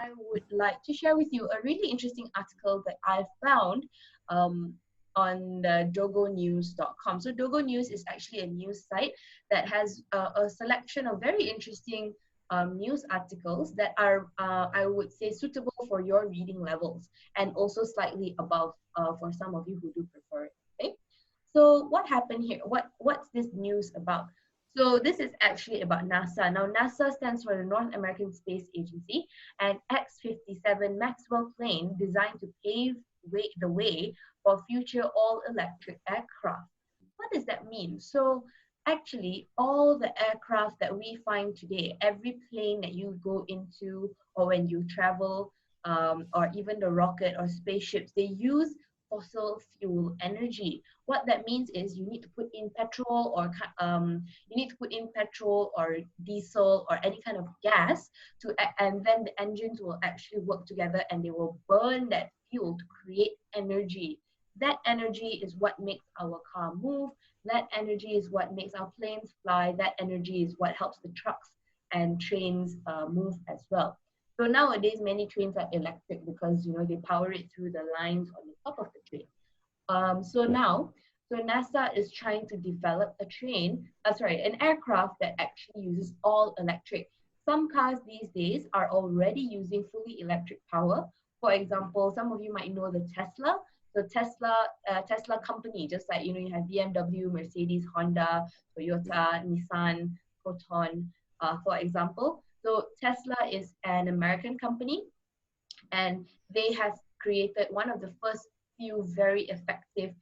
I would like to share with you a really interesting article that I found on the dogonews.com. So Dogo News is actually a news site that has a selection of very interesting news articles that are, I would say, suitable for your reading levels and also slightly above for some of you who do prefer it. Okay, so what happened here? What's this news about? So this is actually about NASA. Now NASA stands for the North American Space Agency, and X-57 Maxwell plane designed to pave the way for future all-electric aircraft. What does that mean? So actually, all the aircraft that we find today, every plane that you go into or when you travel, or even the rocket or spaceships, they use fossil fuel energy. What that means is you need to put in petrol or diesel or any kind of gas and then the engines will actually work together and they will burn that fuel to create energy. That energy is what makes our car move. That energy is what makes our planes fly. That energy is what helps the trucks and trains move as well. So nowadays, many trains are electric because they power it through the lines on the top of the train. So NASA is trying to develop an aircraft that actually uses all electric. Some cars these days are already using fully electric power. For example, some of you might know the Tesla. So Tesla company, just like you have BMW, Mercedes, Honda, Toyota, Nissan, Proton, for example. So Tesla is an American company, and they have created one of the first few very effective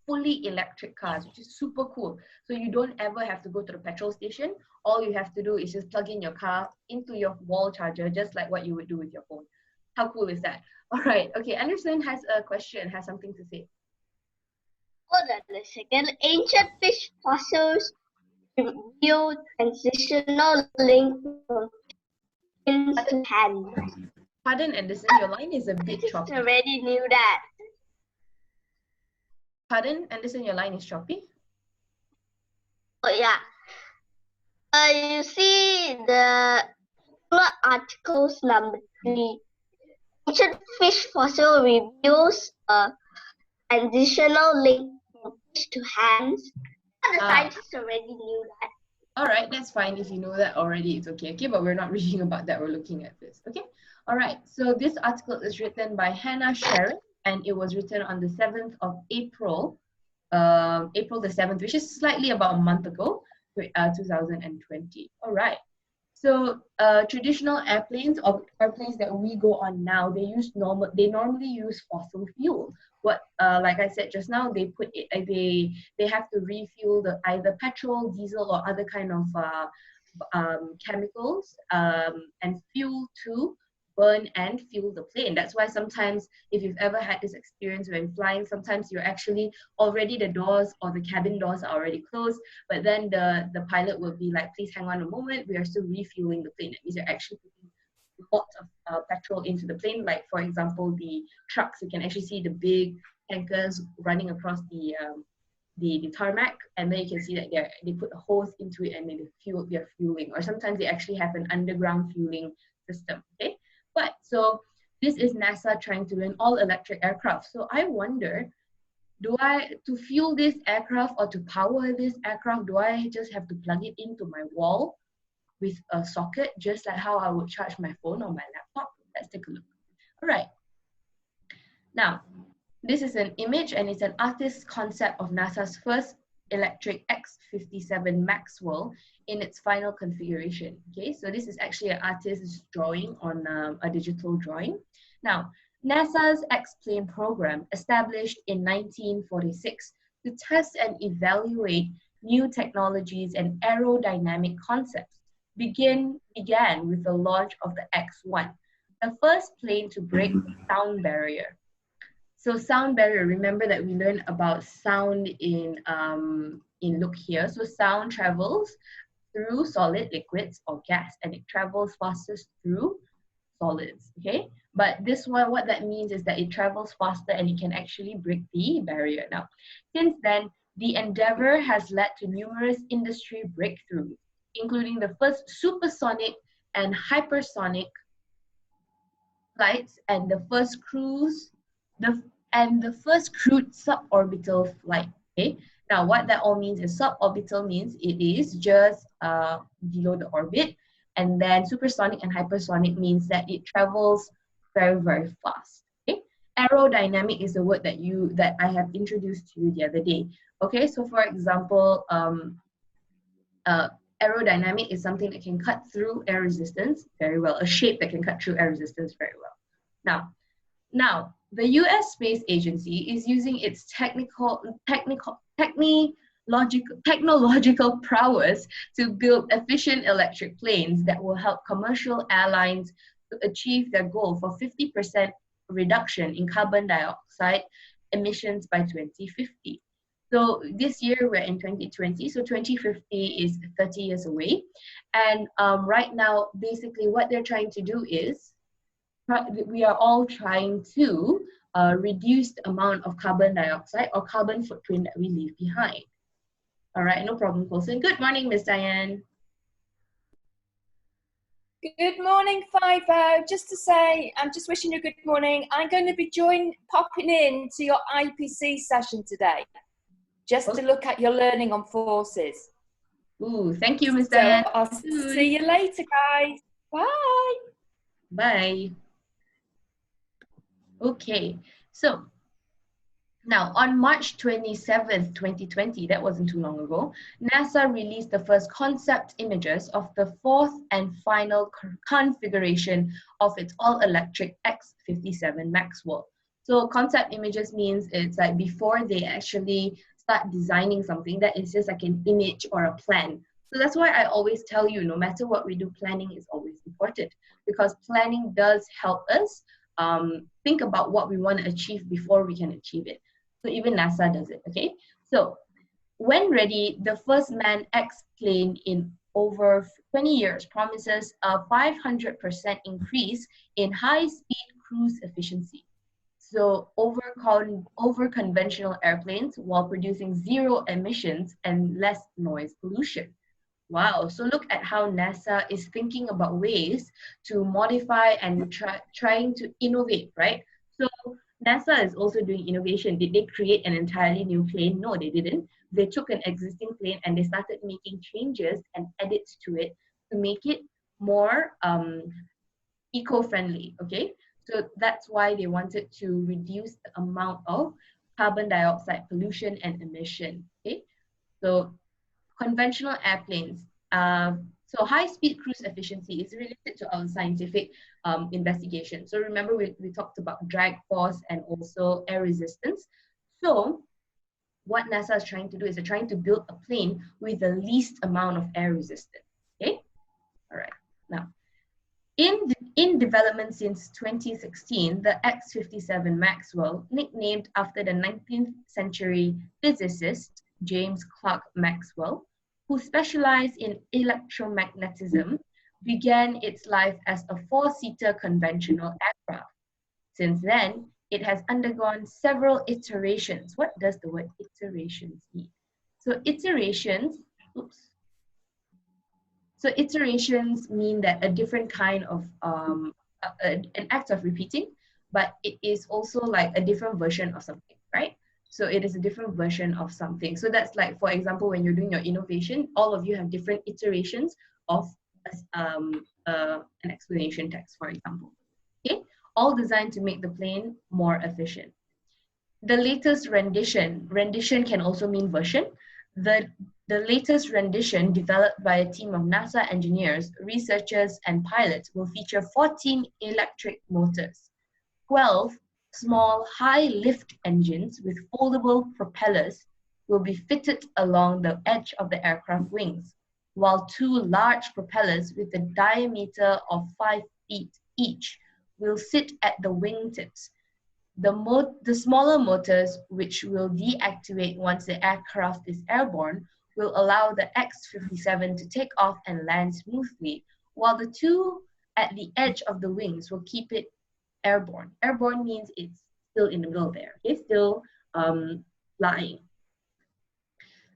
fully electric cars, which is super cool. So you don't ever have to go to the petrol station. All you have to do is just plug in your car into your wall charger, just like what you would do with your phone. How cool is that? All right. Okay, Anderson has a question, has something to say. Hold on a second. Ancient fish fossils reveal transitional link from fins to hands. Pardon, Anderson, your line is a bit choppy. I already knew that. Pardon, Anderson, your line is choppy. Oh yeah. You see the articles number 3. Ancient fish fossil reveals a transitional link from fish to hands. The scientists already knew that. All right, that's fine. If you know that already, it's okay. Okay, but we're not reading about that. We're looking at this. Okay. All right. So this article is written by Hannah Sharon, and it was written on the 7th of April, April the 7th, which is slightly about a month ago, 2020. All right. So traditional airplanes or airplanes that we go on now, they normally use fossil fuel. Like I said just now, they have to refuel either petrol, diesel, or other kind of chemicals and fuel to burn and fuel the plane. That's why sometimes, if you've ever had this experience when flying, sometimes you're actually already, the doors or the cabin doors are already closed, but then the pilot will be like, please hang on a moment, we are still refueling the plane. That means you're actually putting lots of petrol into the plane. Like for example, the trucks, you can actually see the big tankers running across the tarmac, and then you can see that they put a hose into it and then they're fueling, or sometimes they actually have an underground fueling system. Okay. But so this is NASA trying to learn all electric aircraft. So I wonder, to fuel this aircraft or to power this aircraft, do I just have to plug it into my wall with a socket, just like how I would charge my phone or my laptop? Let's take a look. All right. Now, this is an image, and it's an artist's concept of NASA's first electric X-57 Maxwell in its final configuration. Okay, so this is actually an artist's drawing on a digital drawing. Now, NASA's X-plane program, established in 1946 to test and evaluate new technologies and aerodynamic concepts, began with the launch of the X-1, the first plane to break the sound barrier. So sound barrier, remember that we learned about sound in look here. So sound travels through solid, liquids, or gas, and it travels fastest through solids, okay? But this one, what that means is that it travels faster and it can actually break the barrier. Now, since then, the endeavor has led to numerous industry breakthroughs, including the first supersonic and hypersonic flights and the first crewed suborbital flight. Okay. Now, what that all means is suborbital means it is just below the orbit, and then supersonic and hypersonic means that it travels very, very fast. Okay. Aerodynamic is the word that I have introduced to you the other day. Okay. So, for example, aerodynamic is something that can cut through air resistance very well, a shape that can cut through air resistance very well. Now, the US Space Agency is using its technological prowess to build efficient electric planes that will help commercial airlines to achieve their goal for 50% reduction in carbon dioxide emissions by 2050. So this year we're in 2020, so 2050 is 30 years away. And right now, basically what they're trying to do is, we are all trying to reduce the amount of carbon dioxide or carbon footprint that we leave behind. All right, no problem, Colson. Good morning, Miss Diane. Good morning, Fivo. Just to say, I'm just wishing you a good morning. I'm going to be popping in to your IPC session today, just to look at your learning on forces. Ooh, thank you, Miss Diane. I'll see you later, guys. Bye. Bye. Okay, so now on March 27th, 2020, that wasn't too long ago, NASA released the first concept images of the fourth and final configuration of its all-electric X-57 Maxwell. So concept images means it's like before they actually start designing something, that is just like an image or a plan. So that's why I always tell you, no matter what we do, planning is always important, because planning does help us think about what we want to achieve before we can achieve it. So even NASA does it, okay? So when ready, the first manned X plane in over 20 years promises a 500% increase in high-speed cruise efficiency. So over conventional airplanes while producing zero emissions and less noise pollution. Wow, so look at how NASA is thinking about ways to modify and trying to innovate, right? So NASA is also doing innovation. Did they create an entirely new plane? No, they didn't. They took an existing plane and they started making changes and edits to it to make it more eco-friendly, okay? So that's why they wanted to reduce the amount of carbon dioxide pollution and emission, okay? So conventional airplanes. So high-speed cruise efficiency is related to our scientific investigation. So remember we talked about drag force and also air resistance. So what NASA is trying to do is they're trying to build a plane with the least amount of air resistance. Okay, all right. Now, in development since 2016, the X-57 Maxwell, nicknamed after the 19th century physicist James Clerk Maxwell, who specialized in electromagnetism, began its life as a four-seater conventional aircraft. Since then, it has undergone several iterations. What does the word iterations mean? So iterations mean that a different kind of, an act of repeating, but it is also like a different version of something, right? So it is a different version of something. So that's like, for example, when you're doing your innovation, all of you have different iterations of an explanation text, for example. Okay, all designed to make the plane more efficient. The latest rendition can also mean version. The latest rendition, developed by a team of NASA engineers, researchers, and pilots, will feature 14 electric motors, 12 small high-lift engines with foldable propellers will be fitted along the edge of the aircraft wings, while 2 large propellers with a diameter of 5 feet each will sit at the wingtips. The smaller motors, which will deactivate once the aircraft is airborne, will allow the X-57 to take off and land smoothly, while the 2 at the edge of the wings will keep it airborne. Airborne means it's still in the middle there, okay? Still flying.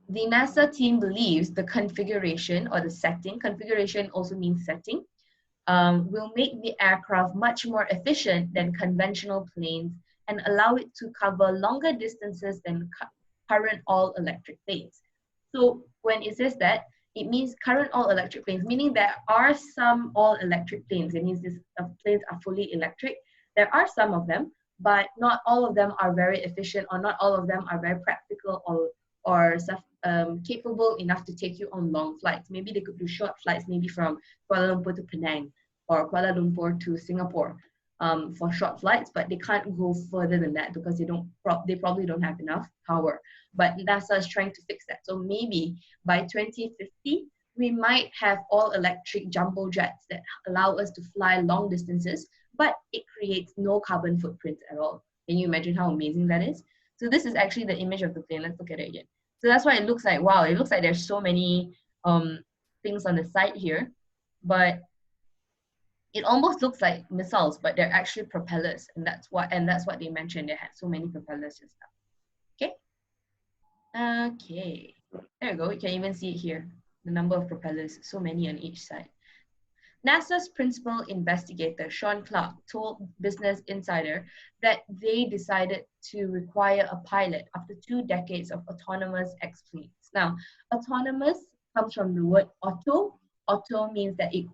The NASA team believes the configuration or the setting, configuration also means setting, will make the aircraft much more efficient than conventional planes and allow it to cover longer distances than current all-electric planes. So when it says that, it means current all-electric planes, meaning there are some all-electric planes. It means these planes are fully electric. There are some of them, but not all of them are very efficient, or not all of them are very practical or capable enough to take you on long flights. Maybe they could do short flights, maybe from Kuala Lumpur to Penang or Kuala Lumpur to Singapore for short flights, but they can't go further than that because they probably don't have enough power. But NASA is trying to fix that. So maybe by 2050, we might have all electric jumbo jets that allow us to fly long distances, but it creates no carbon footprint at all. Can you imagine how amazing that is? So this is actually the image of the plane. Let's look at it again. So that's why it looks like, wow, it looks like there's so many things on the side here, but it almost looks like missiles, but they're actually propellers, and that's what they mentioned. They had so many propellers and stuff. Okay, there you go. You can even see it here. The number of propellers, so many on each side. NASA's principal investigator, Sean Clark, told Business Insider that they decided to require a pilot after 2 decades of autonomous X-planes. Now, autonomous comes from the word auto. Auto means that it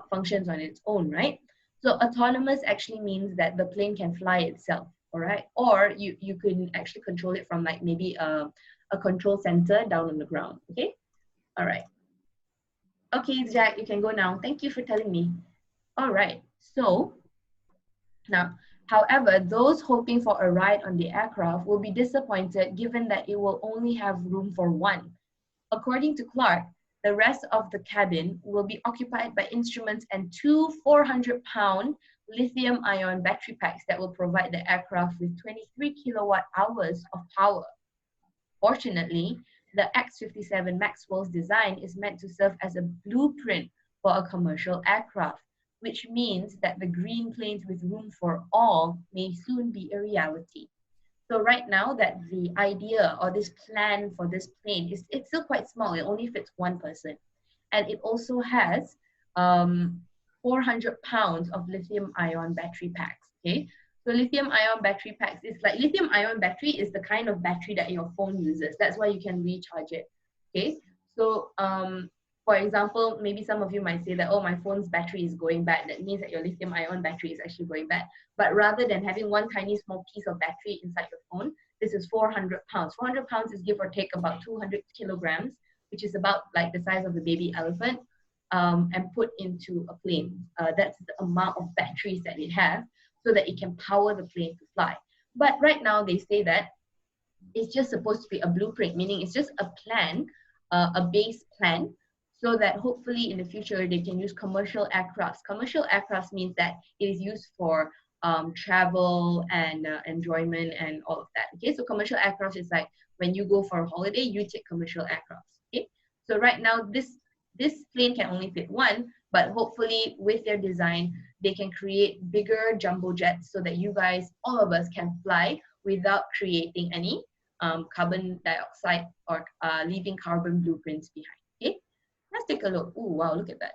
functions on its own, right? So autonomous actually means that the plane can fly itself, all right? Or you can actually control it from like maybe a control center down on the ground, okay? All right. Okay, Jack, you can go now. Thank you for telling me. All right, so now, however, those hoping for a ride on the aircraft will be disappointed given that it will only have room for one. According to Clark, the rest of the cabin will be occupied by instruments and 2 400-pound lithium-ion battery packs that will provide the aircraft with 23 kilowatt hours of power. Fortunately, the X-57 Maxwell's design is meant to serve as a blueprint for a commercial aircraft, which means that the green planes with room for all may soon be a reality. So right now that the idea or this plan for this plane it's still quite small. It only fits one person. And it also has 400 pounds of lithium-ion battery packs, okay? So lithium-ion battery packs is like, lithium-ion battery is the kind of battery that your phone uses. That's why you can recharge it, okay? So for example, maybe some of you might say that, oh, my phone's battery is going bad. That means that your lithium-ion battery is actually going bad. But rather than having one tiny small piece of battery inside your phone, this is 400 pounds. 400 pounds is give or take about 200 kilograms, which is about like the size of a baby elephant, and put into a plane. That's the amount of batteries that it has, so that it can power the plane to fly. But right now they say that it's just supposed to be a blueprint, meaning it's just a plan, a base plan, so that hopefully in the future they can use commercial aircrafts. Commercial aircrafts means that it is used for travel and enjoyment and all of that. Okay, so commercial aircraft is like when you go for a holiday, you take commercial aircrafts. Okay, so right now this plane can only fit one, but hopefully with their design, they can create bigger jumbo jets so that you guys, all of us, can fly without creating any carbon dioxide or leaving carbon blueprints behind. Okay, let's take a look. Oh, wow, look at that.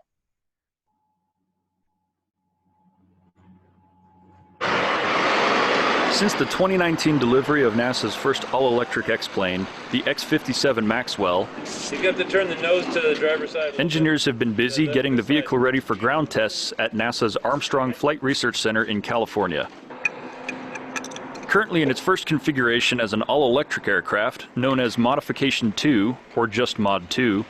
Since the 2019 delivery of NASA's first all-electric X-plane, the X-57 Maxwell, you got to turn the nose to the driver's side. Engineers have been busy getting the vehicle ready for ground tests at NASA's Armstrong Flight Research Center in California. Currently in its first configuration as an all-electric aircraft, known as Modification 2, or just Mod 2,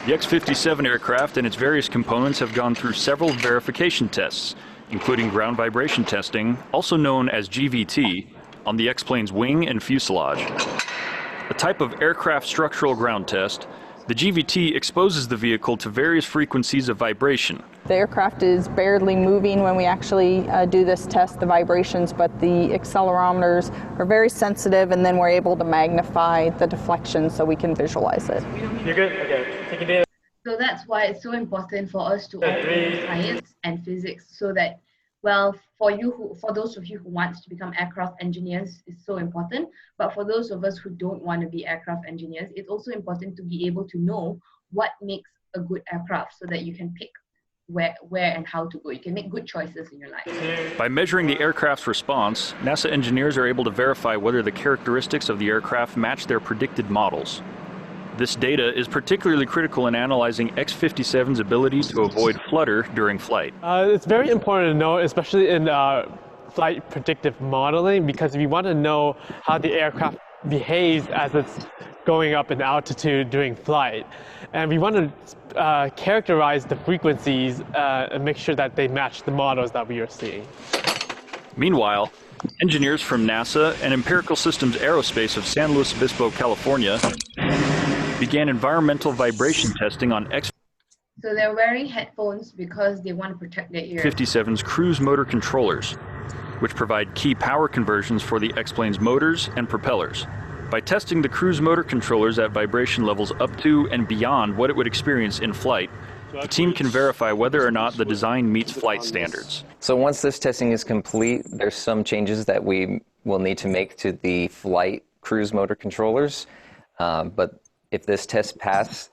the X-57 aircraft and its various components have gone through several verification tests, including ground vibration testing, also known as GVT, on the X-plane's wing and fuselage. A type of aircraft structural ground test, the GVT exposes the vehicle to various frequencies of vibration. The aircraft is barely moving when we actually do this test, the vibrations, but the accelerometers are very sensitive, and then we're able to magnify the deflection so we can visualize it. You're good? Okay. Take a day. So that's why it's so important for us to open science and physics, so that, well, for those of you who want to become aircraft engineers, it's so important. But for those of us who don't want to be aircraft engineers, it's also important to be able to know what makes a good aircraft, so that you can pick where and how to go. You can make good choices in your life. By measuring the aircraft's response, NASA engineers are able to verify whether the characteristics of the aircraft match their predicted models. This data is particularly critical in analyzing X-57's ability to avoid flutter during flight. It's very important to know, especially in flight predictive modeling, because if you want to know how the aircraft behaves as it's going up in altitude during flight, and we want to characterize the frequencies and make sure that they match the models that we are seeing. Meanwhile, engineers from NASA and Empirical Systems Aerospace of San Luis Obispo, California, began environmental vibration testing on So they're wearing headphones because they want to protect their ears. X-57's cruise motor controllers, which provide key power conversions for the X-plane's motors and propellers. By testing the cruise motor controllers at vibration levels up to and beyond what it would experience in flight, the team can verify whether or not the design meets flight standards. So once this testing is complete, there's some changes that we will need to make to the flight cruise motor controllers, but if this test passes,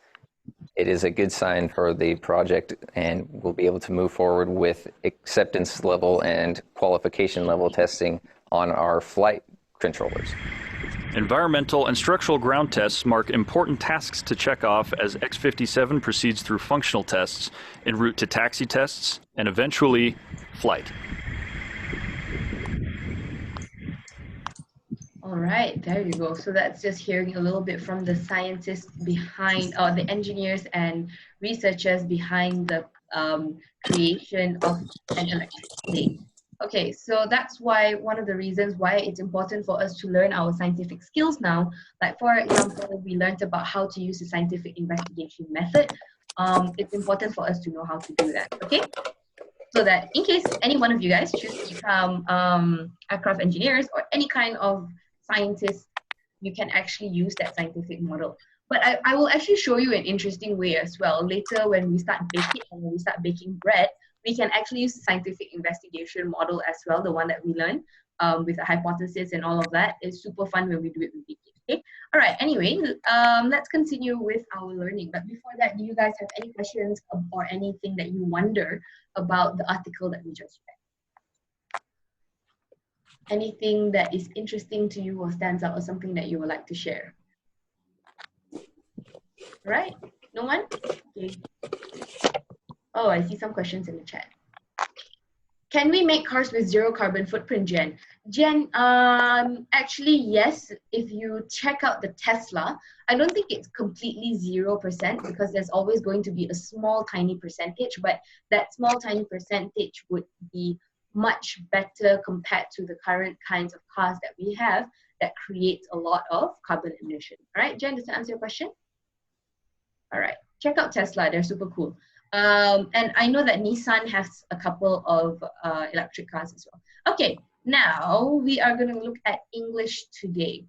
it is a good sign for the project, and we'll be able to move forward with acceptance level and qualification level testing on our flight controllers. Environmental and structural ground tests mark important tasks to check off as X-57 proceeds through functional tests en route to taxi tests and eventually flight. All right, there you go. So that's just hearing a little bit from the scientists behind, or the engineers and researchers behind the creation of an electric plane. Okay, so that's why one of the reasons why it's important for us to learn our scientific skills now. Like for example, we learned about how to use the scientific investigation method. It's important for us to know how to do that, okay? So that in case any one of you guys choose to become aircraft engineers or any kind of scientist, you can actually use that scientific model. But I will actually show you an interesting way as well. Later when we start baking and when we start baking bread, we can actually use the scientific investigation model as well, the one that we learned with the hypothesis and all of that. It's super fun when we do it with baking, okay? All right, anyway, let's continue with our learning. But before that, do you guys have any questions or anything that you wonder about the article that we just read? Anything that is interesting to you or stands out or something that you would like to share? Right? No one? Okay. Oh, I see some questions in the chat. Can we make cars with zero carbon footprint, Jen? Jen, actually, yes. If you check out the Tesla, I don't think it's completely 0% because there's always going to be a small, tiny percentage, but that small, tiny percentage would be much better compared to the current kinds of cars that we have that creates a lot of carbon emission. All right, Jen, does that answer your question? All right, check out Tesla, they're super cool. And I know that Nissan has a couple of electric cars as well. Okay, now we are going to look at English today.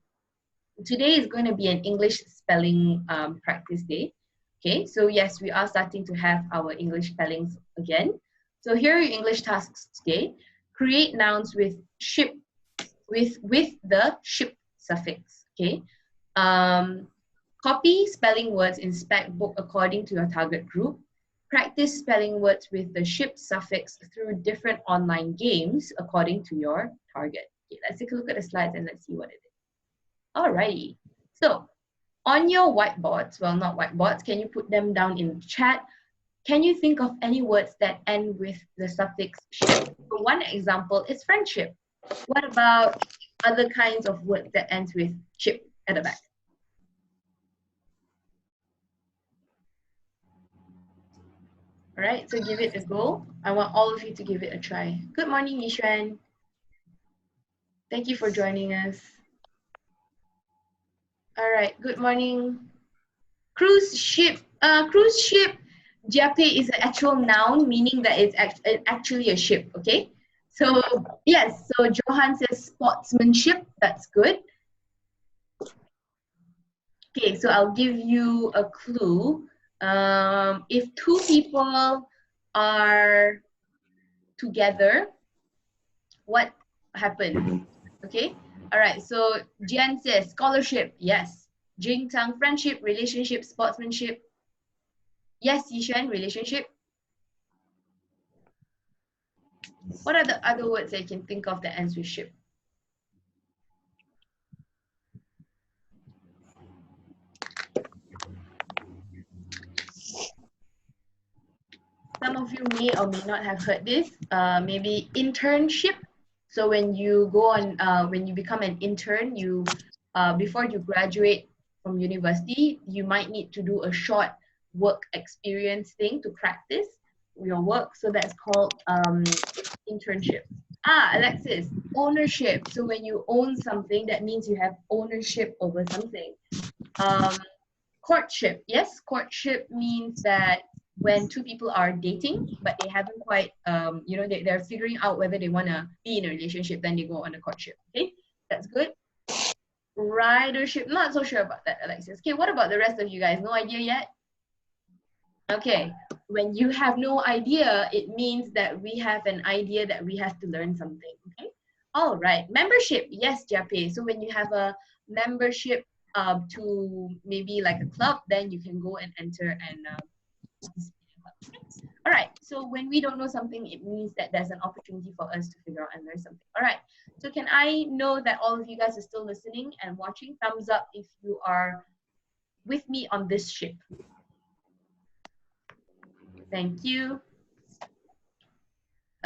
Today is going to be an English spelling practice day. Okay, so yes, we are starting to have our English spellings again. So here are your English tasks today. Create nouns with ship, with the ship suffix. Okay. Copy spelling words in spec book according to your target group. Practice spelling words with the ship suffix through different online games according to your target. Okay, let's take a look at the slides and let's see what it is. Alrighty. So on your whiteboards, well, not whiteboards, can you put them down in the chat? Can you think of any words that end with the suffix ship? For one example is friendship. What about other kinds of words that ends with ship at the back? All right, so give it a go. I want all of you to give it a try. Good morning, Yishuan. Thank you for joining us. All right, good morning. Cruise ship. Cruise ship, Jiape is an actual noun, meaning that it's actually a ship, okay? So, yes, so Johan says sportsmanship. That's good. Okay, so I'll give you a clue. If two people are together, what happened? Okay, all right, so Jen says scholarship, yes. Jing Tang, friendship, relationship, sportsmanship. Yes, Yishan, relationship. What are the other words that you can think of that ends with ship? Some of you may or may not have heard this. Maybe internship. So when you go on, when you become an intern, you before you graduate from university, you might need to do a short work experience thing to practice your work. So that's called internship. Alexis, ownership. So when you own something, that means you have ownership over something. Courtship. Yes, courtship means that when two people are dating, but they haven't quite, you know, they're figuring out whether they want to be in a relationship, then they go on a courtship. Okay, that's good. Ridership, not so sure about that, Alexis. Okay, what about the rest of you guys? No idea yet? Okay, when you have no idea, it means that we have an idea that we have to learn something. Okay, all right. Membership, yes, Jape. So when you have a membership to maybe like a club, then you can go and enter and all right, so when we don't know something, it means that there's an opportunity for us to figure out and learn something. All right, so can I know that all of you guys are still listening and watching? Thumbs up if you are with me on this ship. Thank you.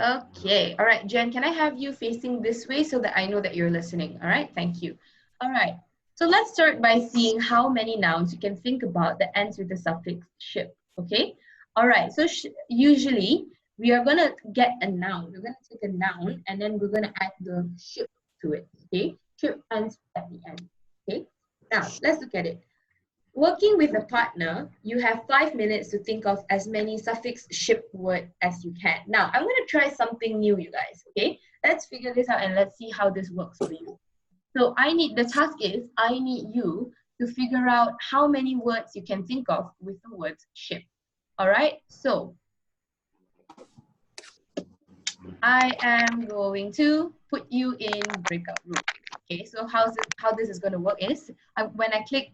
Okay, all right, Jen, can I have you facing this way so that I know that you're listening? All right, thank you. All right, so let's start by seeing how many nouns you can think about that ends with the suffix ship, okay? All right, so usually we are gonna get a noun. We're gonna take a noun and then we're gonna add the ship to it, okay? Ship ends at the end, okay? Now, let's look at it. Working with a partner, you have 5 minutes to think of as many suffix ship word as you can. Now, I'm gonna try something new, you guys, okay? Let's figure this out and let's see how this works for you. So the task is, I need you to figure out how many words you can think of with the word ship. All right, so I am going to put you in breakout room. Okay, so how this is going to work is when I click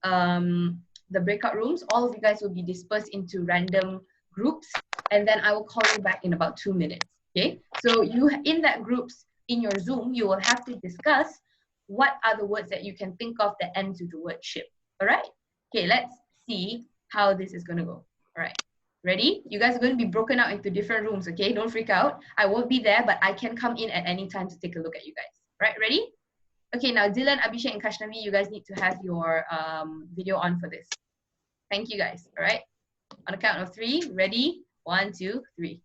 the breakout rooms, all of you guys will be dispersed into random groups, and then I will call you back in about 2 minutes. Okay, so you in that groups in your Zoom, you will have to discuss what are the words that you can think of that ends with the word ship. All right. Okay, let's see how this is going to go. All right, ready? You guys are going to be broken out into different rooms, okay? Don't freak out. I won't be there, but I can come in at any time to take a look at you guys. All right, ready? Okay, now Dylan, Abhishek, and Kashnavi, you guys need to have your video on for this. Thank you guys, all right? On the count of 3, ready? 1, 2, 3.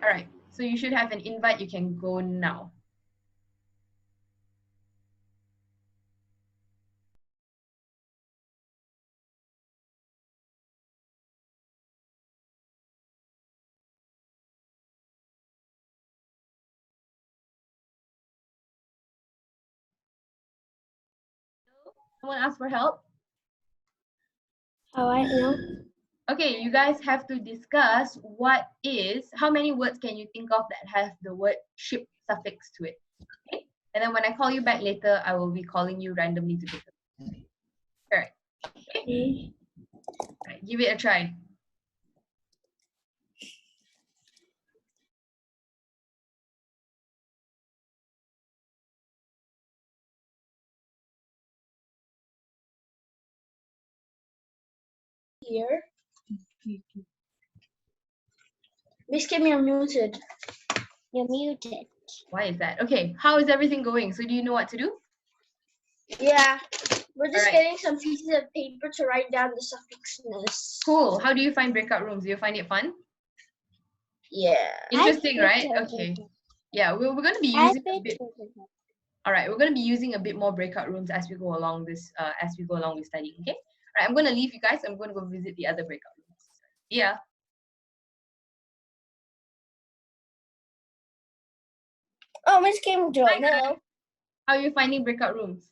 All right, so you should have an invite. You can go now. Someone ask for help? All right, no. Okay, you guys have to discuss how many words can you think of that have the word ship suffix to it, okay? And then when I call you back later, I will be calling you randomly to take a look. All right, okay? All right, give it a try. Here. Miss Kim, you're muted. You're muted. Why is that? Okay, how is everything going? So do you know what to do? Yeah, we're just Alright. getting some pieces of paper to write down the suffixes. Cool. How do you find breakout rooms? Do you find it fun? Yeah. Interesting, right? Okay. Yeah, we're going to be using a bit. All right, we're going to be using a bit more breakout rooms as we go along with studying. Okay. All right, I'm going to leave you guys. I'm going to go visit the other breakout rooms. Yeah. Oh, Miss Kim joined. Hello. How are you finding breakout rooms?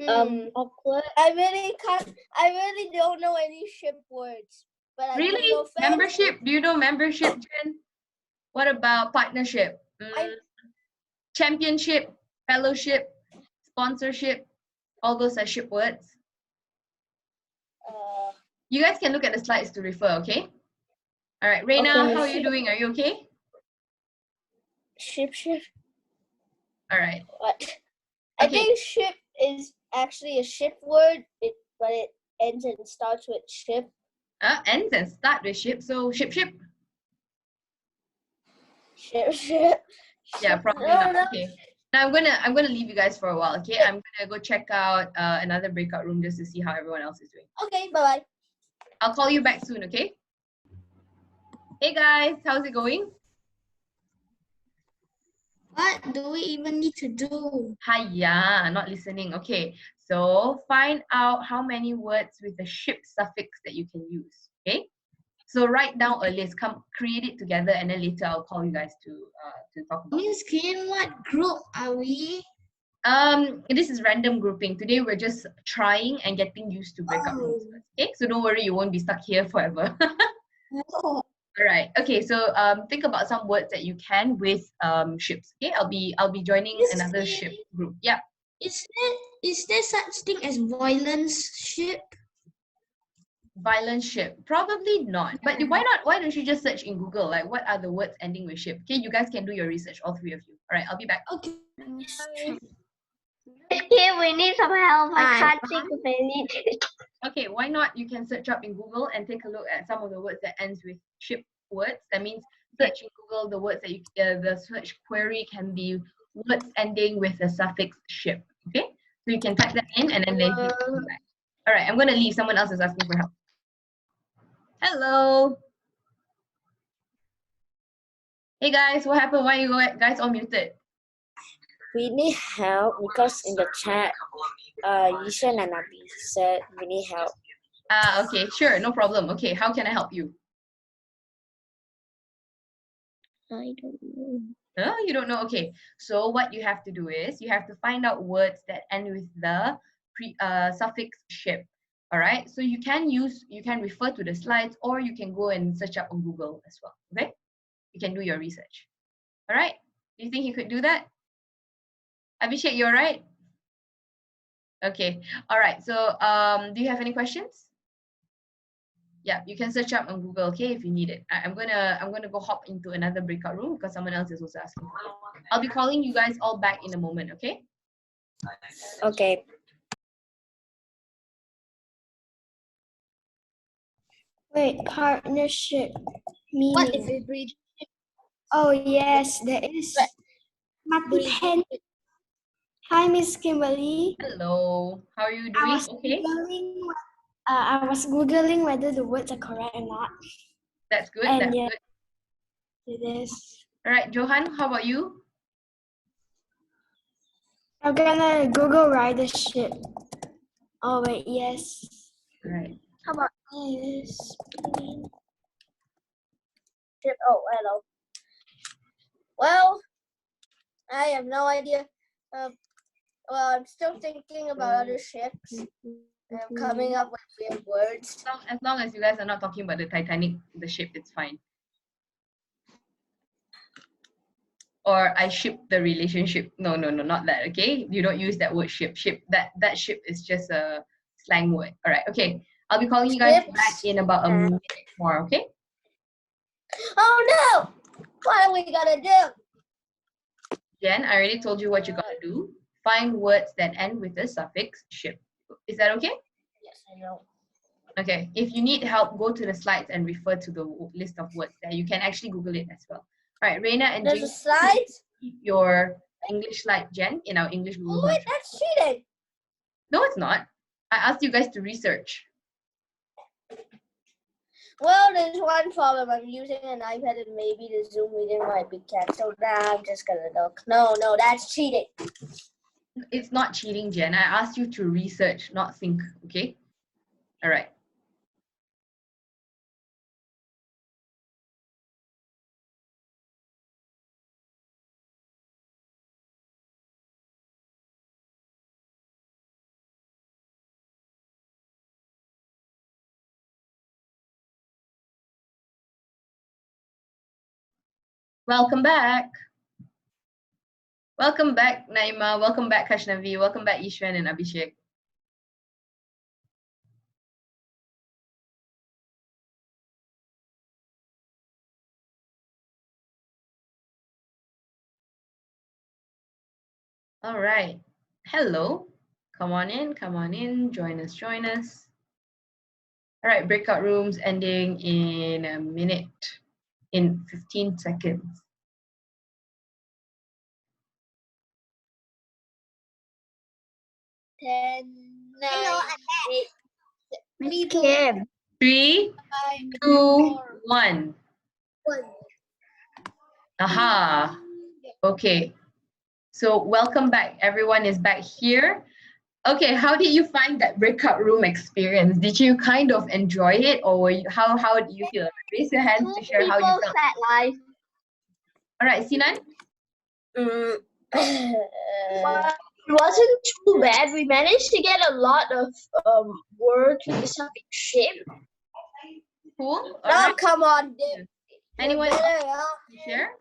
Awkward. I really don't know any ship words. But I Really? know Membership? Do you know membership, Jen? What about partnership? Championship, fellowship, sponsorship, all those are ship words. You guys can look at the slides to refer, okay? All right, Reina, Okay. how are you doing? Are you okay? Ship. All right. What? I Okay. think ship is actually a ship word, but it ends and starts with ship. Ends and start with ship. So ship. Ship. Yeah, probably No, not. no. Okay. Now I'm gonna leave you guys for a while. Okay, I'm gonna go check out another breakout room just to see how everyone else is doing. Okay, bye-bye. I'll call you back soon. Okay. Hey guys, how's it going? What do we even need to do? Hiya, not listening. Okay, so find out how many words with the ship suffix that you can use. Okay, so write down a list. Come create it together, and then later I'll call you guys to talk about. Miss Kim, what group are we? This is random grouping. Today we're just trying and getting used to breakout rooms first. Okay, so don't worry, you won't be stuck here forever. Oh, All right. Okay. So think about some words that you can with ships. Okay. I'll be joining This another is- ship group. Yeah. is there such thing as violence ship? Violent ship. Probably not. But why not? Why don't you just search in Google? Like, what are the words ending with ship? Okay. You guys can do your research. All three of you. All right. I'll be back. Okay. Kim, we need some help. I Bye. can't think of anything. Okay. Why not? You can search up in Google and take a look at some of the words that ends with ship words. That means search in Google the words that you the search query can be words ending with the suffix ship. Okay. So you can type that in and then they come back. All right. I'm gonna leave. Someone else is asking for help. Hello. Hey guys, what happened? Why are you guys all muted? We need help because in the chat, Yishan and Abi said we need help. Okay, sure, no problem. Okay, how can I help you? I don't know. Oh, you don't know? Okay, so what you have to do is you have to find out words that end with the suffix ship. All right, so you can refer to the slides or you can go and search up on Google as well. Okay, you can do your research. All right, do you think you could do that? Abhishek, you all right? Okay, all right. So do you have any questions? Yeah, you can search up on Google, okay, if you need it. I'm gonna go hop into another breakout room because someone else is also asking for it. I'll be calling you guys all back in a moment, okay? Okay. Wait, partnership. Meaning. What if we breed? Oh yes, there is. Hi, Miss Kimberly. Hello, how are you doing? Okay, I was googling whether the words are correct or not. that's good. And That's yeah, good. it is. All right, Johan, how about you? I'm gonna Google ridership. Oh wait, yes. All right. How about this? Oh, hello. Well, I have no idea. Well, I'm still thinking about other ships. I'm coming up with weird words. As long as you guys are not talking about the Titanic, the ship, it's fine. Or I ship the relationship. No, not that. Okay, you don't use that word ship. That ship is just a slang word. All right. Okay, I'll be calling you guys back in about a minute more. Okay. Oh no! What are we gonna do? Jen, I already told you what you gotta do. Find words that end with the suffix ship. Is that okay? Yes, I know. Okay. If you need help, go to the slides and refer to the list of words there. You can actually Google it as well. All right, Reina and There's a James, slide? keep your English slide, Jen, in our English Google. Oh wait, that's cheating. No, it's not. I asked you guys to research. Well, there's one problem. I'm using an iPad and maybe the Zoom meeting might be canceled. Now I'm just gonna look. No, that's cheating. It's not cheating, Jen. I asked you to research, not think, okay? All right. Welcome back. Welcome back, Naima. Welcome back, Kashnavi. Welcome back, Ishwan and Abhishek. All right. Hello. Come on in, join us, All right, breakout rooms ending in a minute, in 15 seconds. Hello, 3, 2, 1. Aha. Okay. So welcome back. Everyone is back here. Okay, how did you find that breakout room experience? Did you kind of enjoy it, or were you, how do you feel? Raise your hands to share how you felt. live. All right, Sinan. It wasn't too bad. We managed to get a lot of words with the suffix ship. Cool. All No, right. come on, Dave. Anyone You better, else share?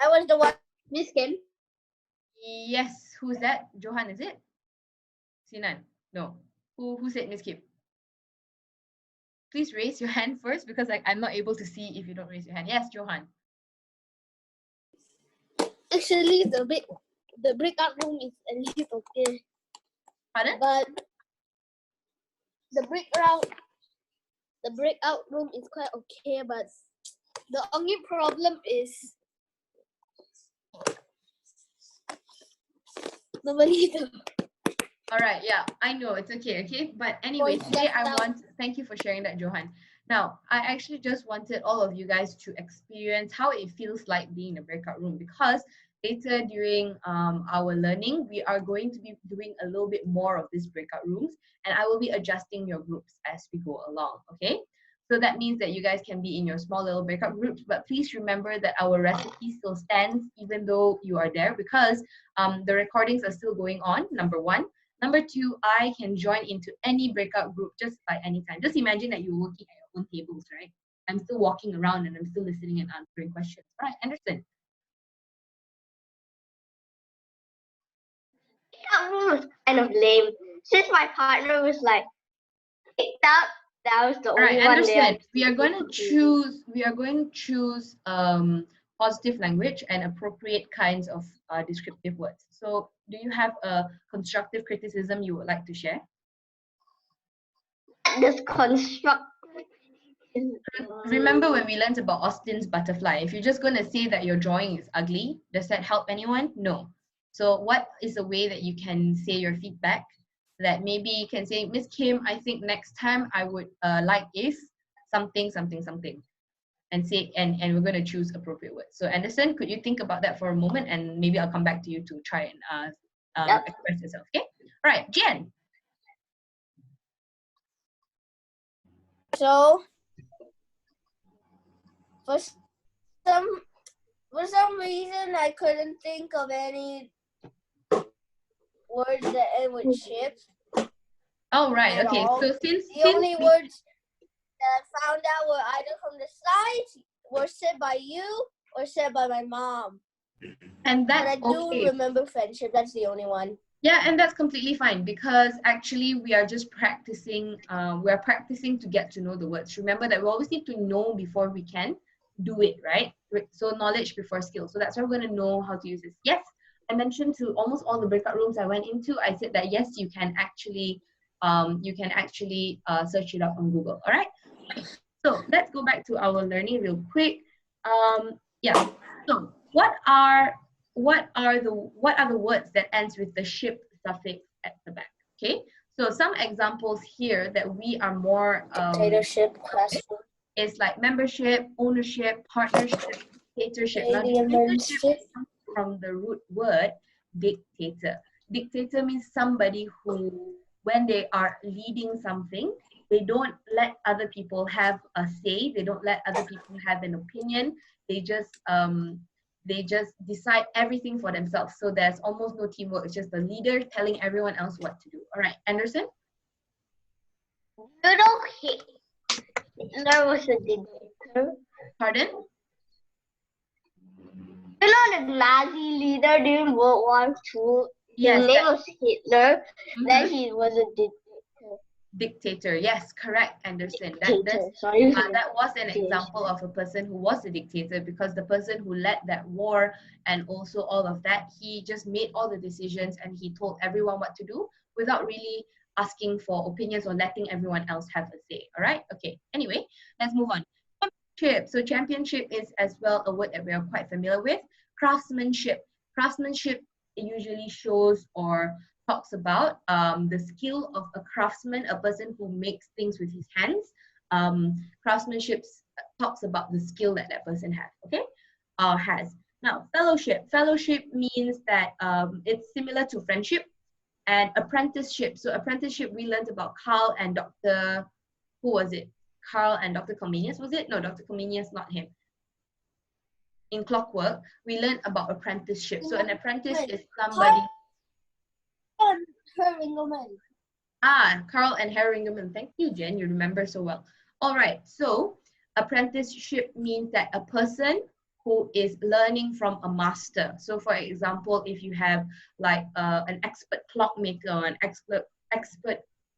I was the one. Miss Kim. Yes. Who's that? Johan, is it? Sinan. No. Who said Miss Kim? Please raise your hand first, because I'm not able to see if you don't raise your hand. Yes, Johan. Actually, the breakout room is a little okay. Pardon? But the breakout room is quite okay, but the only problem is nobody. All right, yeah, I know it's okay. But anyway, today thank you for sharing that, Johan. Now, I actually just wanted all of you guys to experience how it feels like being in a breakout room, because later during our learning, we are going to be doing a little bit more of these breakout rooms, and I will be adjusting your groups as we go along, okay? So that means that you guys can be in your small little breakout groups, but please remember that our recipe still stands even though you are there, because the recordings are still going on, number one. Number two, I can join into any breakout group just by any time. Just imagine that you're working at your own tables, right? I'm still walking around and I'm still listening and answering questions. All right, Anderson. That room was kind of lame. Since my partner was like kicked out, that was the All right, only one Anderson, there. we are going to choose positive language and appropriate kinds of descriptive words. So do you have a constructive criticism you would like to share? This construct. Remember when we learned about Austin's butterfly? If you're just going to say that your drawing is ugly, does that help anyone? No. So what is a way that you can say your feedback? That maybe you can say, Miss Kim, I think next time I would like if something, and say, and we're going to choose appropriate words. So Anderson, could you think about that for a moment, and maybe I'll come back to you to try and express yourself, okay? All right, Jen. So for some reason, I couldn't think of any words that end with ship. Oh, right. Okay. All. So since the only words that I found out were either from the slides, were said by you, or said by my mom. And that's but I do remember friendship. That's the only one. Yeah, and that's completely fine, because actually we are just practicing. We're practicing to get to know the words. Remember that we always need to know before we can do it, right? So knowledge before skill. So that's why we're going to know how to use this. Yes, I mentioned to almost all the breakout rooms I went into, I said that yes, you can actually search it up on Google. All right. So let's go back to our learning real quick. Yeah. So what are the words that ends with the ship suffix at the back? Okay. So some examples here that we are more dictatorship, classroom. Is like membership, ownership, partnership, dictatorship. Now, dictatorship comes from the root word dictator. Dictator means somebody who, when they are leading something, they don't let other people have a say. They don't let other people have an opinion. They just decide everything for themselves. So there's almost no teamwork. It's just the leader telling everyone else what to do. All right, Anderson? Hitler was a dictator. Pardon? You know the Nazi leader during World War II? Yes. His name was Hitler. Then he was a dictator. Dictator. Yes, correct, Anderson. Dictator. Sorry. That was an example of a person who was a dictator, because the person who led that war and also all of that, he just made all the decisions and he told everyone what to do without really asking for opinions or letting everyone else have a say. All right? Okay. Anyway, let's move on. Championship. So championship is as well a word that we are quite familiar with. Craftsmanship. Craftsmanship usually shows or talks about the skill of a craftsman, a person who makes things with his hands. Craftsmanship talks about the skill that that person has, okay? Has. Now, fellowship. Fellowship means that it's similar to friendship. And apprenticeship. So apprenticeship, we learned about Carl and Dr. Who was it? Carl and Dr. Comenius, was it? No, Dr. Comenius, not him. In Clockwork, we learned about apprenticeship. So an apprentice is somebody... Herringerman. Carl and Herringerman. Thank you, Jen. You remember so well. All right. So apprenticeship means that a person who is learning from a master. So for example, if you have like an expert clockmaker or an expert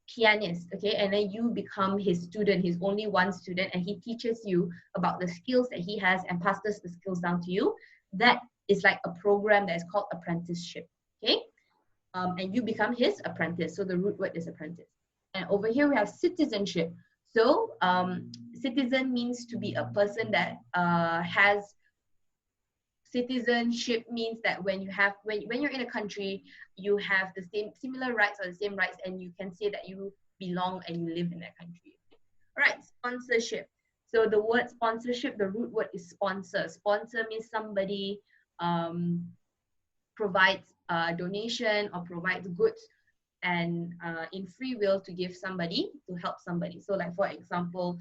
pianist, okay, and then you become his student, he's only one student, and he teaches you about the skills that he has and passes the skills down to you, that is like a program that is called apprenticeship, okay? And you become his apprentice. So the root word is apprentice. And over here we have citizenship. So citizen means to be a person that has citizenship means that when you're in a country, you have the similar rights or the same rights, and you can say that you belong and you live in that country. All right, sponsorship. So the word sponsorship, the root word is sponsor. Sponsor means somebody provides donation or provides goods and in free will to give somebody, to help somebody. So like for example,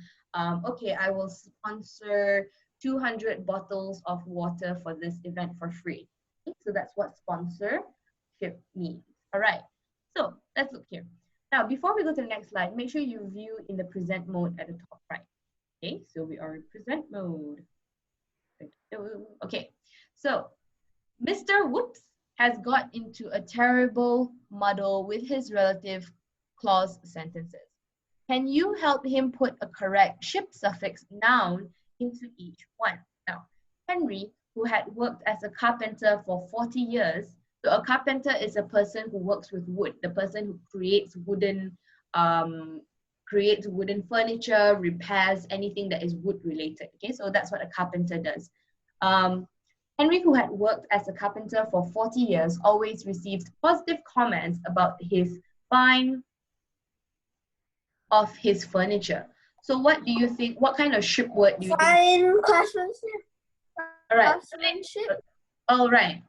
okay, I will sponsor 200 bottles of water for this event for free. Okay, so that's what sponsorship means. All right, so let's look here. Now, before we go to the next slide, make sure you view in the present mode at the top right. Okay, so we are in present mode. Okay, so Mr. Whoops has got into a terrible muddle with his relative clause sentences. Can you help him put a correct ship suffix noun into each one? Now, Henry, who had worked as a carpenter for 40 years, so a carpenter is a person who works with wood, the person who creates wooden furniture, repairs anything that is wood related. Okay, so that's what a carpenter does. Henry, who had worked as a carpenter for 40 years, always received positive comments about his fine of his furniture. So what do you think, what kind of ship word do you think? Fine craftsmanship. All right. Craftsmanship. All right.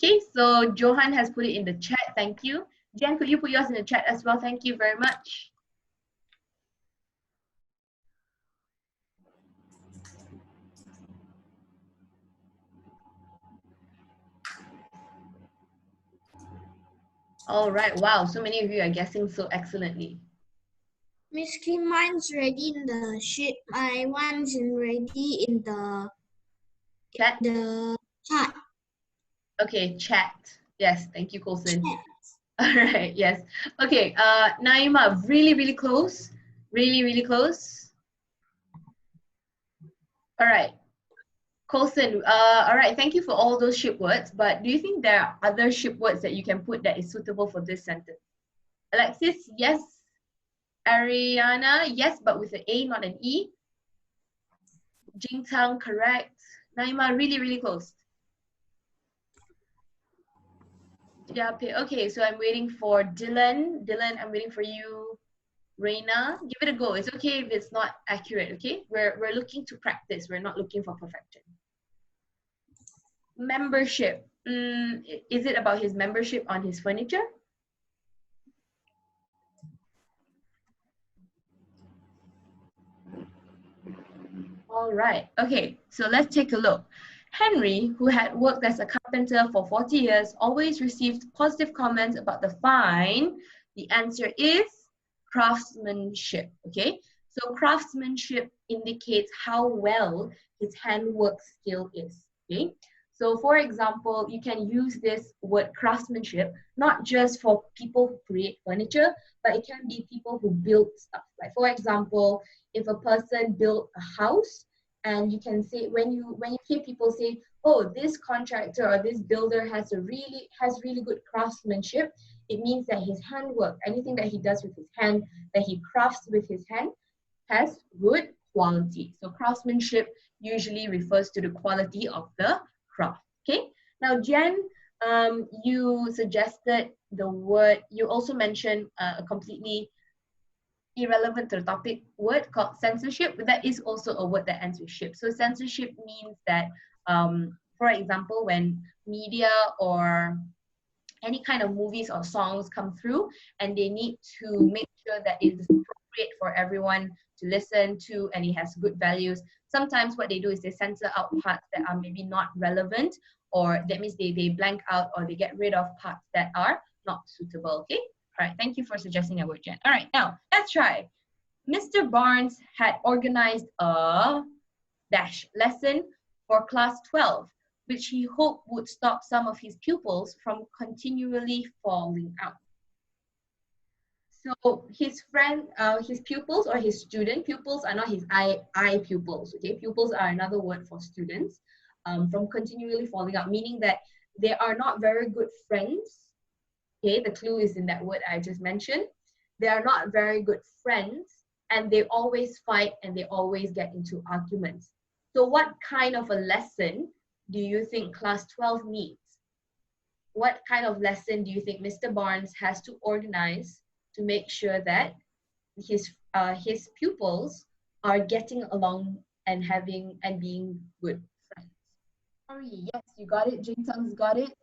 Okay, so Johan has put it in the chat. Thank you. Jen, could you put yours in the chat as well? Thank you very much. All right. Wow, so many of you are guessing so excellently. Miss Kim, mine's ready in the sheet. My one's ready in the Chat? the chat. Okay, chat. Yes, thank you, Coulson. All right, yes. Okay, Naima, really, really close. Really, really close. All right. Coulson, all right, thank you for all those ship words, but do you think there are other ship words that you can put that is suitable for this sentence? Alexis, yes. Ariana, yes, but with an A, not an E. Jingtang, correct. Naima, really, really close. Yeah, okay, so I'm waiting for Dylan. Dylan, I'm waiting for you. Reina, give it a go. It's okay if it's not accurate, okay? We're looking to practice. We're not looking for perfection. Membership. Is it about his membership on his furniture? All right, okay, so let's take a look. Henry, who had worked as a carpenter for 40 years, always received positive comments about the fine. The answer is craftsmanship, okay? So craftsmanship indicates how well his handwork skill is, okay? So for example, you can use this word craftsmanship, not just for people who create furniture, but it can be people who build stuff. Like for example, if a person built a house, and you can say, when you hear people say, oh, this contractor or this builder has really good craftsmanship, it means that his handwork, anything that he does with his hand, that he crafts with his hand, has good quality. So craftsmanship usually refers to the quality of the craft. Okay. Now, Jen, you suggested the word. You also mentioned a completely irrelevant to the topic word called censorship. But that is also a word that ends with ship. So censorship means that, for example, when media or any kind of movies or songs come through and they need to make sure that it is appropriate for everyone to listen to and it has good values, sometimes what they do is they censor out parts that are maybe not relevant, or that means they blank out or they get rid of parts that are not suitable. Okay. All right, thank you for suggesting a word, Jen. All right, now let's try. Mr. Barnes had organized a dash lesson for class 12, which he hoped would stop some of his pupils from continually falling out. So his friend, his pupils or his student, pupils are not his eye pupils, okay? Pupils are another word for students, from continually falling out, meaning that they are not very good friends. Okay, the clue is in that word I just mentioned. They are not very good friends and they always fight and they always get into arguments. So what kind of a lesson do you think class 12 needs? What kind of lesson do you think Mr. Barnes has to organize to make sure that his pupils are getting along and being good friends? Sorry, yes, you got it. Jing Tang's got it.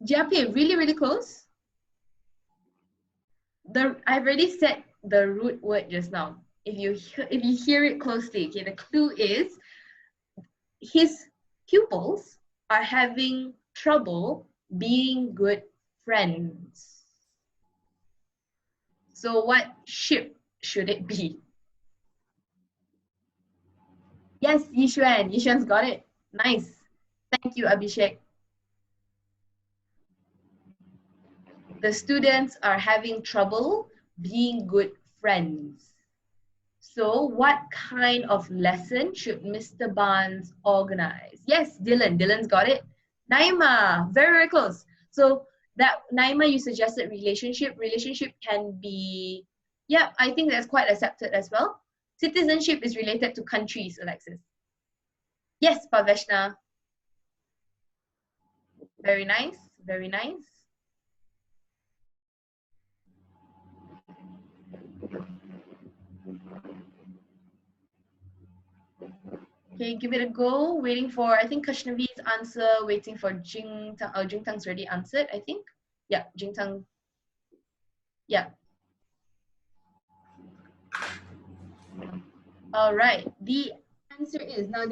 Jiapi, really, really close. I've already said the root word just now. If you hear it closely, okay, the clue is his pupils are having trouble being good friends. So what ship should it be? Yes, Yishuan. Yishuan's got it. Nice. Thank you, Abhishek. The students are having trouble being good friends. So what kind of lesson should Mr. Barnes organize? Yes, Dylan. Dylan's got it. Naima, very, very close. So that, Naima, you suggested relationship. Relationship can be, yeah, I think that's quite accepted as well. Citizenship is related to countries, Alexis. Yes, Paveshna. Very nice, very nice. Okay, give it a go. Waiting for, I think, Kashnavi's answer. Waiting for Jing Tang. Oh, Jing Tang's already answered, I think. Yeah, Jing Tang. Yeah. All right. The answer is, now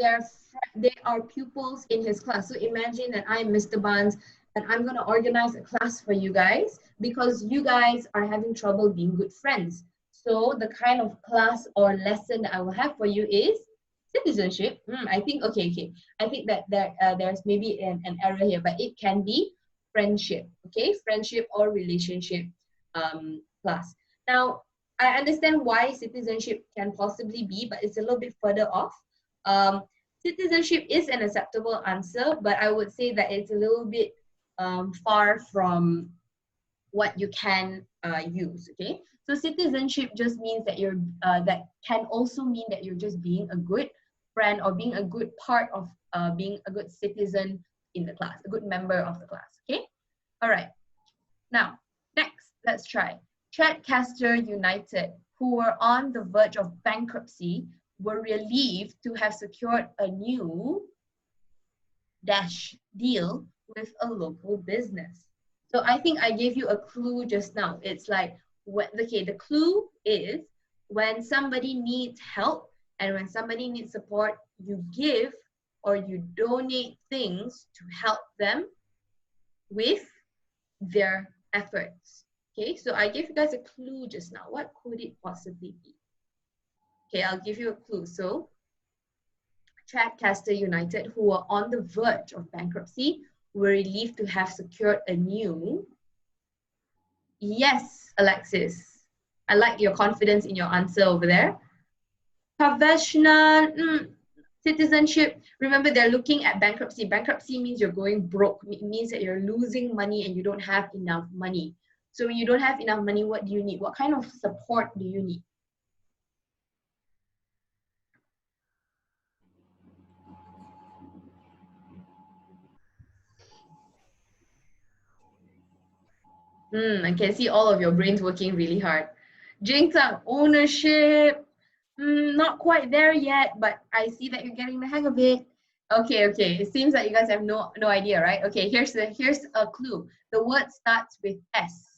they are pupils in his class. So imagine that I'm Mr. Barnes and I'm going to organize a class for you guys because you guys are having trouble being good friends. So the kind of class or lesson that I will have for you is citizenship. I think, okay. I think that there's maybe an error here, but it can be friendship, okay? Friendship or relationship class. Now, I understand why citizenship can possibly be, but it's a little bit further off. Citizenship is an acceptable answer, but I would say that it's a little bit far from what you can use, okay? So citizenship just means that you're, that can also mean that you're just being a good friend or being a good part of being a good citizen in the class, a good member of the class, okay? All right, now, next, let's try. Chatcaster United, who were on the verge of bankruptcy, were relieved to have secured a new dash deal with a local business. So I think I gave you a clue just now. It's like, okay, the clue is when somebody needs help and when somebody needs support, you give or you donate things to help them with their efforts. Okay, so I gave you guys a clue just now. What could it possibly be? Okay, I'll give you a clue. So, Tradcaster United, who were on the verge of bankruptcy, were relieved to have secured a new. Yes, Alexis. I like your confidence in your answer over there. Professional citizenship. Remember, they're looking at bankruptcy. Bankruptcy means you're going broke. It means that you're losing money and you don't have enough money. So when you don't have enough money, what do you need? What kind of support do you need? I can see all of your brains working really hard. Jingsang, ownership. Not quite there yet, but I see that you're getting the hang of it. Okay. It seems like you guys have no idea, right? Okay, here's a clue. The word starts with S.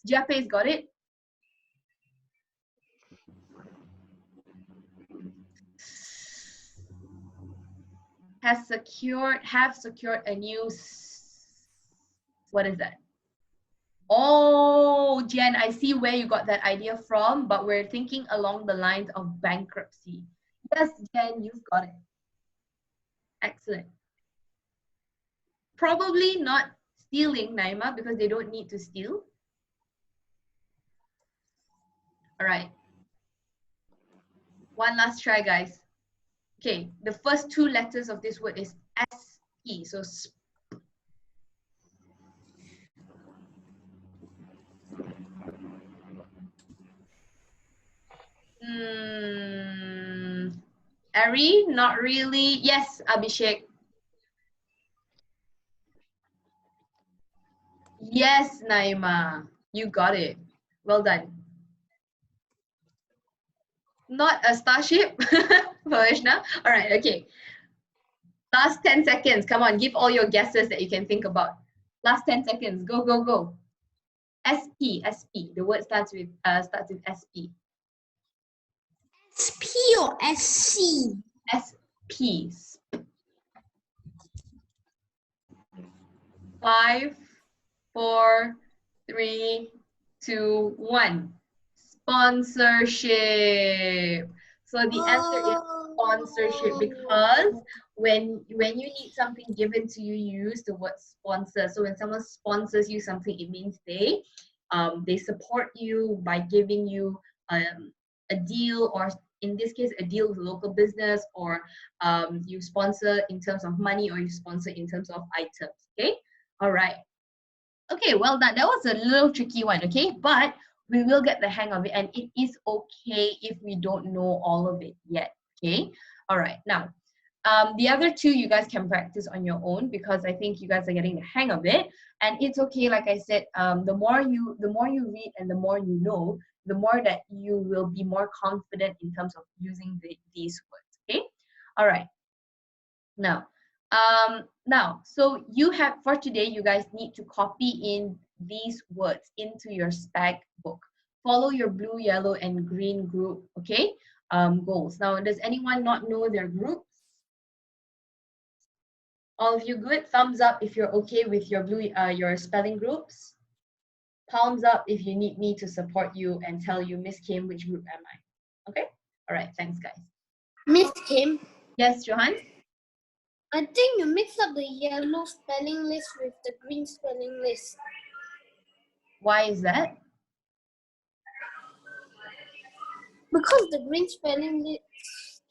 Jiapei's got it. Have secured a new. What is that? Oh, Jen, I see where you got that idea from, but we're thinking along the lines of bankruptcy. Yes, Jen, you've got it. Excellent. Probably not stealing, Naima, because they don't need to steal. All right. One last try, guys. Okay, the first two letters of this word is S-P, so Ari, not really. Yes, Abhishek. Yes, Naima, you got it. Well done. Not a starship, Bhaveshna. All right, okay. Last 10 seconds. Come on, give all your guesses that you can think about. Last 10 seconds. Go, go, go. SP. The word starts with SP. SP or SC? SP. 5, 4, 3, 2, 1. Sponsorship. So the answer is sponsorship, because when you need something given to you, you use the word sponsor. So when someone sponsors you something, it means they support you by giving you a deal, or in this case, a deal with a local business, or you sponsor in terms of money, or you sponsor in terms of items. Okay, all right. Okay, well done. That was a little tricky one. Okay, but we will get the hang of it, and it is okay if we don't know all of it yet. Okay, all right. Now, the other two you guys can practice on your own, because I think you guys are getting the hang of it, and it's okay. Like I said, the more you read and the more you know, the more that you will be more confident in terms of using these words. Okay, all right. Now, so you have, for today, you guys need to copy in these words into your SPAG book. Follow your blue, yellow, and green group, okay, goals. Now, does anyone not know their groups? All of you good? Thumbs up if you're okay with your your spelling groups. Palms up if you need me to support you and tell you, Miss Kim, which group am I? Okay? All right, thanks, guys. Miss Kim? Yes, Johan? I think you mixed up the yellow spelling list with the green spelling list. Why is that? Because the green spelling list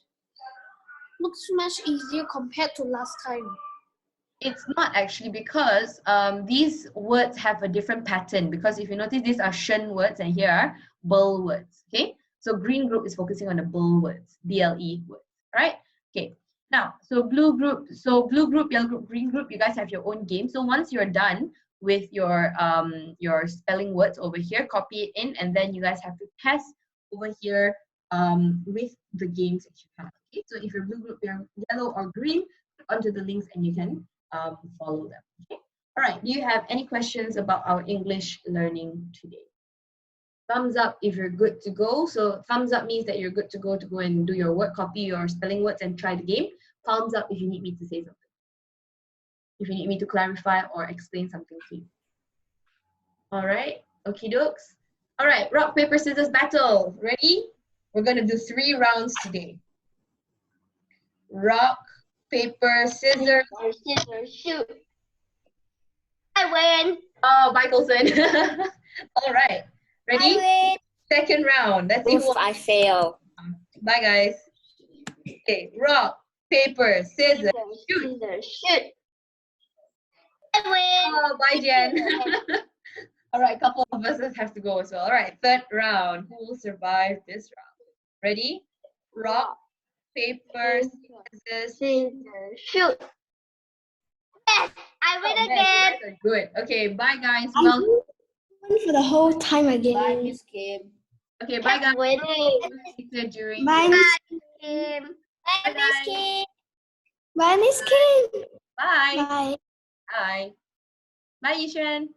looks much easier compared to last time. It's not actually, because these words have a different pattern, because if you notice, these are shen words and here are bull words, okay? So green group is focusing on the bull words, BLE words, right? Okay, now, so blue group, yellow group, green group, you guys have your own game. So once you're done with your spelling words over here, copy it in, and then you guys have to test over here with the games that you have, okay? So if you're blue group, you're yellow or green, click onto the links and you can follow them. Okay. All right. Do you have any questions about our English learning today? Thumbs up if you're good to go. So thumbs up means that you're good to go and do your word, copy your spelling words and try the game. Thumbs up if you need me to say something. If you need me to clarify or explain something to you. All right. Okie dokes. All right. Rock, paper, scissors battle. Ready? We're going to do 3 rounds today. Rock, paper, scissors. Scissors, shoot. I win. Oh, Michael's win. All right. Ready? I Second round. Let's see Oof, who. I fail. Bye, guys. Okay, rock, paper, scissors, shoot. Scissors, shoot. I win. Oh, bye, Jen. All right, couple of us have to go as well. All right, third round. Who will survive this round? Ready? Rock, paper, scissors. Scissors, shoot. Yes, I win Oh, man, again. you guys are good. Okay, bye, guys. I Well, won for the whole time again. Bye, Miss Kim. okay, bye, guys. Winning. During Bye, Miss Kim. Bye, guys. Bye, Miss Kim. Bye. Bye. Bye. Bye, Yishan.